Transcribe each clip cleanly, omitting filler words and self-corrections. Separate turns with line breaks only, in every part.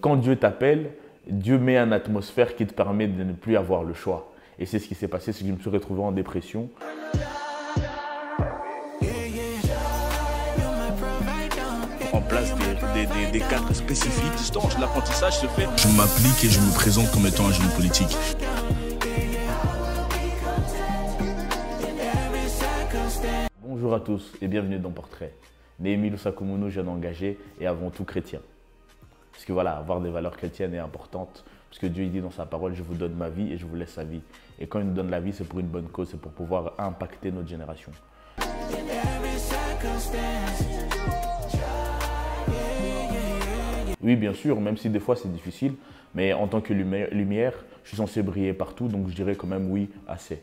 quand Dieu t'appelle, Dieu met une atmosphère qui te permet de ne plus avoir le choix. Et c'est ce qui s'est passé, c'est que je me suis retrouvé en dépression.
En place des cadres spécifiques. L'apprentissage se fait. Je m'applique et je me présente comme étant un jeune politique.
Bonjour à tous et bienvenue dans Portrait. Néhémie Lusakomono, jeune engagé et avant tout chrétien. Parce que voilà, avoir des valeurs chrétiennes est importante. Parce que Dieu il dit dans sa parole, je vous donne ma vie et je vous laisse sa vie. Et quand il nous donne la vie, c'est pour une bonne cause, c'est pour pouvoir impacter notre génération. Oui, bien sûr, même si des fois c'est difficile, mais en tant que lumière, je suis censé briller partout, donc je dirais quand même oui, assez.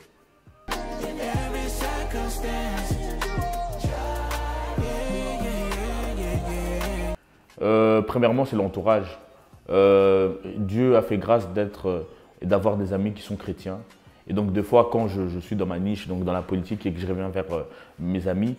Premièrement, c'est l'entourage. Dieu a fait grâce d'avoir des amis qui sont chrétiens. Et donc, des fois, quand je suis dans ma niche, donc dans la politique, et que je reviens vers mes amis,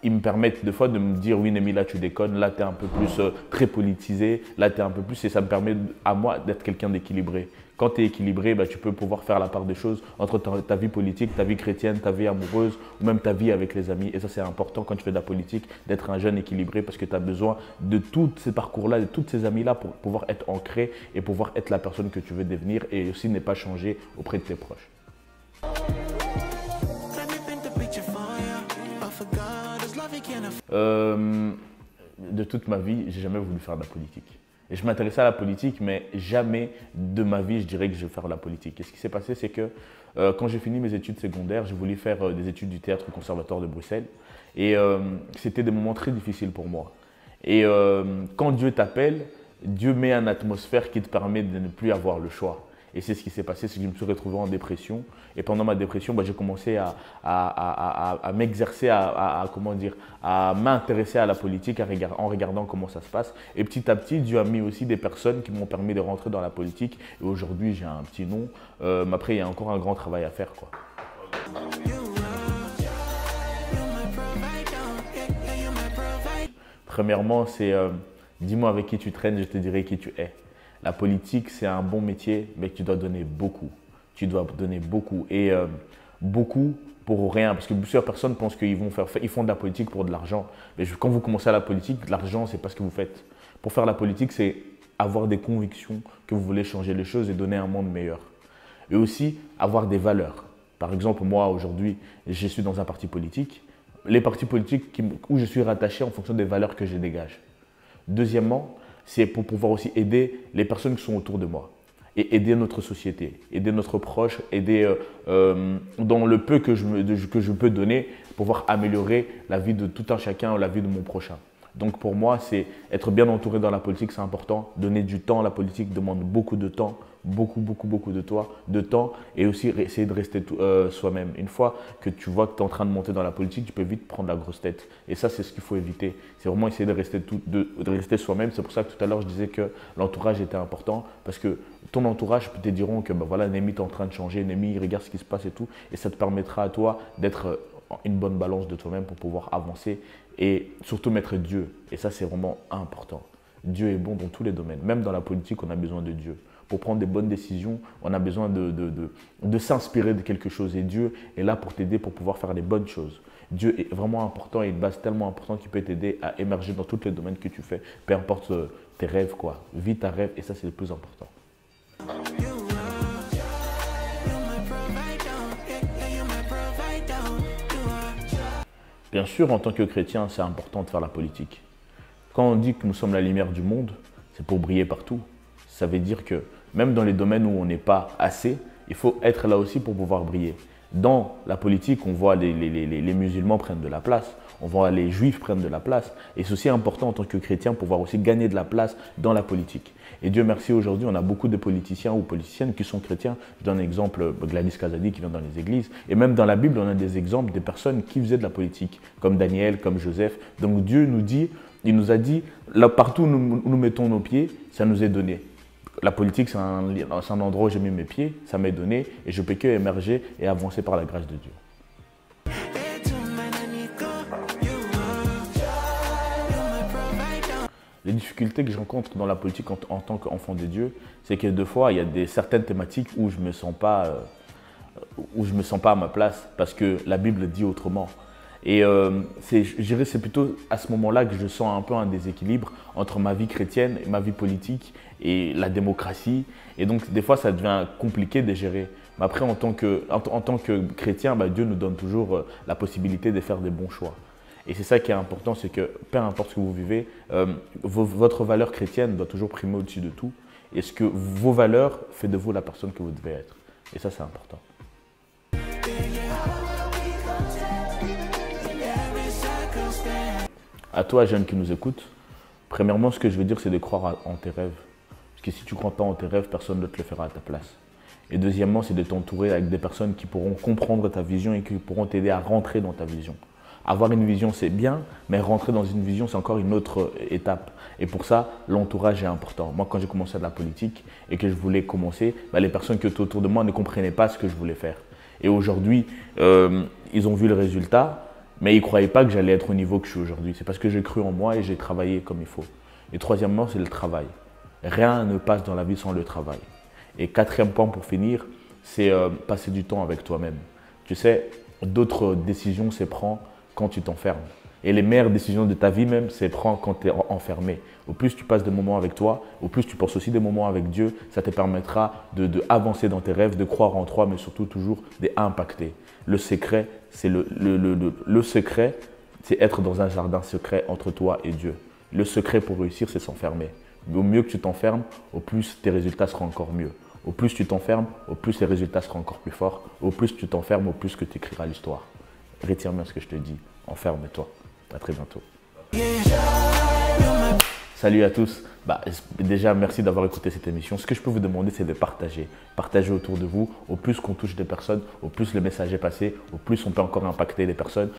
ils me permettent des fois de me dire « Oui, Némi, là, tu déconnes. Là, tu es un peu plus très politisé. Là, tu es un peu plus… » Et ça me permet à moi d'être quelqu'un d'équilibré. Quand tu es équilibré, tu peux pouvoir faire la part des choses entre ta vie politique, ta vie chrétienne, ta vie amoureuse ou même ta vie avec les amis. Et ça, c'est important quand tu fais de la politique, d'être un jeune équilibré parce que tu as besoin de tous ces parcours-là, de tous ces amis-là pour pouvoir être ancré et pouvoir être la personne que tu veux devenir et aussi ne pas changer auprès de tes proches. De toute ma vie, j'ai jamais voulu faire de la politique. Et je m'intéressais à la politique, mais jamais de ma vie, je dirais que je vais faire de la politique. Et ce qui s'est passé, c'est que quand j'ai fini mes études secondaires, j'ai voulu faire des études du théâtre au Conservatoire de Bruxelles. Et c'était des moments très difficiles pour moi. Et quand Dieu t'appelle, Dieu met une atmosphère qui te permet de ne plus avoir le choix. Et c'est ce qui s'est passé, c'est que je me suis retrouvé en dépression. Et pendant ma dépression, j'ai commencé à m'exercer, à m'intéresser à la politique en regardant comment ça se passe. Et petit à petit, Dieu a mis aussi des personnes qui m'ont permis de rentrer dans la politique. Et aujourd'hui, j'ai un petit nom. Mais après, il y a encore un grand travail à faire, quoi. Premièrement, c'est dis-moi avec qui tu traînes, je te dirai qui tu es. La politique, c'est un bon métier, mais tu dois donner beaucoup. Tu dois donner beaucoup. Et beaucoup pour rien. Parce que plusieurs personnes pensent qu'ils font de la politique pour de l'argent. Mais quand vous commencez à la politique, l'argent, c'est pas ce que vous faites. Pour faire la politique, c'est avoir des convictions que vous voulez changer les choses et donner un monde meilleur. Et aussi, avoir des valeurs. Par exemple, moi, aujourd'hui, je suis dans un parti politique. Les partis politiques où je suis rattaché en fonction des valeurs que je dégage. Deuxièmement, c'est pour pouvoir aussi aider les personnes qui sont autour de moi et aider notre société, aider notre proche, aider dans le peu que je peux donner, pouvoir améliorer la vie de tout un chacun, la vie de mon prochain. Donc pour moi, c'est être bien entouré dans la politique, c'est important. Donner du temps à la politique demande beaucoup de temps, beaucoup de temps et aussi essayer de rester soi-même. Une fois que tu vois que tu es en train de monter dans la politique, tu peux vite prendre la grosse tête. Et ça, c'est ce qu'il faut éviter. C'est vraiment essayer de rester soi-même. C'est pour ça que tout à l'heure, je disais que l'entourage était important parce que ton entourage te diront que voilà, Némi, tu es en train de changer, Némi, regarde ce qui se passe et tout. Et ça te permettra à toi d'être une bonne balance de toi-même pour pouvoir avancer et surtout mettre Dieu. Et ça, c'est vraiment important. Dieu est bon dans tous les domaines. Même dans la politique, on a besoin de Dieu. Pour prendre des bonnes décisions, on a besoin de s'inspirer de quelque chose. Et Dieu est là pour t'aider pour pouvoir faire les bonnes choses. Dieu est vraiment important et une base tellement importante qui peut t'aider à émerger dans tous les domaines que tu fais. Peu importe tes rêves, quoi. Vis ta rêve et ça, c'est le plus important. Bien sûr, en tant que chrétien, c'est important de faire la politique. Quand on dit que nous sommes la lumière du monde, c'est pour briller partout. Ça veut dire que même dans les domaines où on n'est pas assez, il faut être là aussi pour pouvoir briller. Dans la politique, on voit les musulmans prennent de la place, on voit les juifs prennent de la place. Et c'est aussi important en tant que chrétien pour pouvoir aussi gagner de la place dans la politique. Et Dieu merci, aujourd'hui, on a beaucoup de politiciens ou politiciennes qui sont chrétiens. Je donne un exemple, Gladys Kazadi qui vient dans les églises. Et même dans la Bible, on a des exemples de personnes qui faisaient de la politique, comme Daniel, comme Joseph. Donc Dieu nous dit, il nous a dit, là, partout où nous mettons nos pieds, ça nous est donné. La politique, c'est un endroit où j'ai mis mes pieds, ça m'est donné et je peux que émerger et avancer par la grâce de Dieu. Les difficultés que je rencontre dans la politique en tant qu'enfant de Dieu, c'est que deux fois, il y a certaines thématiques où je ne me sens pas à ma place parce que la Bible dit autrement. Et je dirais que c'est plutôt à ce moment-là que je sens un peu un déséquilibre entre ma vie chrétienne et ma vie politique et la démocratie. Et donc, des fois, ça devient compliqué de gérer. Mais après, en tant que chrétien, Dieu nous donne toujours la possibilité de faire des bons choix. Et c'est ça qui est important, c'est que peu importe ce que vous vivez, votre valeur chrétienne doit toujours primer au-dessus de tout. Et ce que vos valeurs fait de vous la personne que vous devez être. Et ça, c'est important. À toi, jeune qui nous écoute, premièrement, ce que je veux dire, c'est de croire en tes rêves. Parce que si tu ne crois pas en tes rêves, personne ne te le fera à ta place. Et deuxièmement, c'est de t'entourer avec des personnes qui pourront comprendre ta vision et qui pourront t'aider à rentrer dans ta vision. Avoir une vision, c'est bien, mais rentrer dans une vision, c'est encore une autre étape. Et pour ça, l'entourage est important. Moi, quand j'ai commencé à de la politique et que je voulais commencer, les personnes qui étaient autour de moi ne comprenaient pas ce que je voulais faire. Et aujourd'hui, ils ont vu le résultat, mais ils ne croyaient pas que j'allais être au niveau que je suis aujourd'hui. C'est parce que j'ai cru en moi et j'ai travaillé comme il faut. Et troisièmement, c'est le travail. Rien ne passe dans la vie sans le travail. Et quatrième point pour finir, c'est passer du temps avec toi-même. Tu sais, d'autres décisions, c'est prendre quand tu t'enfermes. Et les meilleures décisions de ta vie même, c'est prendre quand tu es enfermé. Au plus tu passes des moments avec toi, au plus tu passes aussi des moments avec Dieu, ça te permettra d'avancer dans tes rêves, de croire en toi, mais surtout toujours d'impacter. Le secret, c'est le secret, c'est être dans un jardin secret entre toi et Dieu. Le secret pour réussir, c'est s'enfermer. Mais au mieux que tu t'enfermes, au plus tes résultats seront encore mieux. Au plus tu t'enfermes, au plus les résultats seront encore plus forts. Au plus tu t'enfermes, au plus que tu écriras l'histoire. Retiens bien ce que je te dis. Enferme-toi. À très bientôt. Salut à tous. Déjà, merci d'avoir écouté cette émission. Ce que je peux vous demander, c'est de partager. Partager autour de vous. Au plus qu'on touche des personnes, au plus le message est passé, au plus on peut encore impacter des personnes.